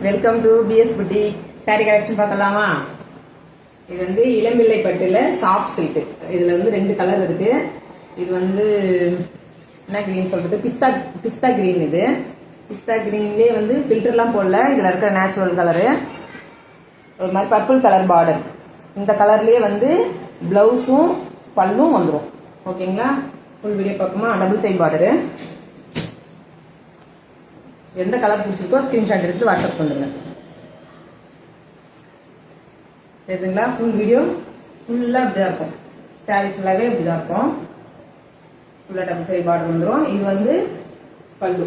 Welcome to BS புட்டி. Sari collection பார்த்தலாமா? இது வந்து இளம்பிள்ளை பட்டுல சாஃப்ட் சில்க். இதுல வந்து 2 கலர் இருக்கு. இது வந்து என்ன கிரீன் சொல்றது, பிஸ்தா கிரீன். இது பிஸ்தா கிரீன்லயே வந்து ஃபில்டர்லாம் போடல. இதுல இருக்கிற நேச்சுரல் கலரு ஒரு மாதிரி பர்பிள் கலர் பார்டர். இந்த கலர்லயே வந்து பிளவுஸும் பல்லும் வந்துடும். ஓகேங்களா? ஃபுல் வீடியோ பார்க்குமா? Double side border. எந்த கலர் பிடிச்சிருக்கோ ஸ்கிரீன்ஷாட் எடுத்து வாட்ஸ்அப் பண்ணுங்க. சரிங்களா? ஃபுல் வீடியோ ஃபுல்லாக இப்படிதான் இருக்கும். சாரி ஃபுல்லாகவே இப்படிதான் இருக்கும். ஃபுல்லாக டபுள் சைட் பார்டர் வந்துடும். இது வந்து பல்லு.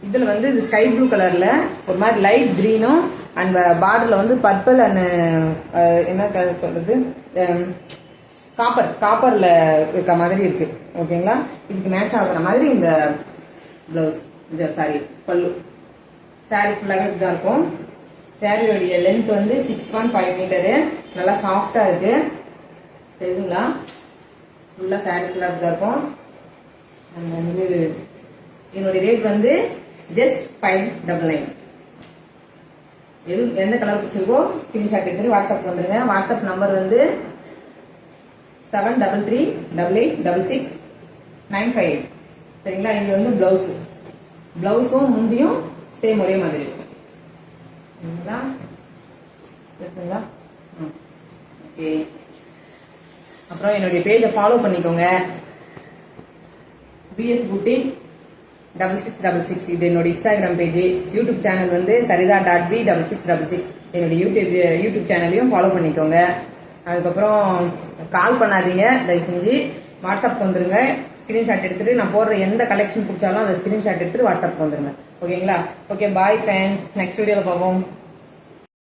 இதில் வந்து இது ஸ்கை ப்ளூ கலரில் ஒரு மாதிரி லைட் க்ரீனும் அண்ட் பார்டரில் வந்து பர்பிள் அண்ட் என்ன கலர் சொல்கிறது, காப்பரில் இருக்க மாதிரி இருக்கு. ஓகேங்களா? இதுக்கு மேட்ச் ஆகுற மாதிரி இந்த பிளவுஸ், சாரி பல்லு. சாரி ஃபுல்லாகவே இப்படிதான் இருக்கும். சாரியோடைய லென்த் வந்து 6.5 மீட்டரு. நல்லா சாஃப்டா இருக்கு. தெரியுதுங்களா? ஃபுல்லா சாரி ஃபுல்லா இப்படிதான் இருக்கும். வந்து என்னுடைய ரேட் வந்து ஜஸ்ட் 599. எந்த கலர் பிடிச்சிருக்கோ ஸ்கிரீன்ஷாட் எடுத்து வாட்ஸ்அப் வந்துருங்க. வாட்ஸ்அப் நம்பர் வந்து 7338866958. சரிங்களா? இது வந்து பிளவுஸும் முந்தியும் சேம் ஒரே மாதிரி இருக்கும். ஓகே. அப்புறம் என்னுடைய பேஜை ஃபாலோ பண்ணிக்கோங்க. பிஎஸ் புட்டி 6666. இது என்னோட இன்ஸ்டாகிராம் பேஜ். யூடியூப் சேனல் வந்து sarida.b6666. என்னுடைய யூடியூப் சேனலையும் ஃபாலோ பண்ணிக்கோங்க. அதுக்கப்புறம் கால் பண்ணாதீங்க தயவு செஞ்சு. வாட்ஸ்அப் வந்துருங்க. ஸ்கிரீன்ஷாட் எடுத்துட்டு நான் போடுற எந்த கலெக்ஷன் பிடிச்சாலும் அந்த ஸ்கிரீன்ஷாட் எடுத்துட்டு வாட்ஸ்அப் வந்துருங்க. ஓகேங்களா? Okay, bye friends. நெக்ஸ்ட் வீடியோவில் பார்ப்போம்.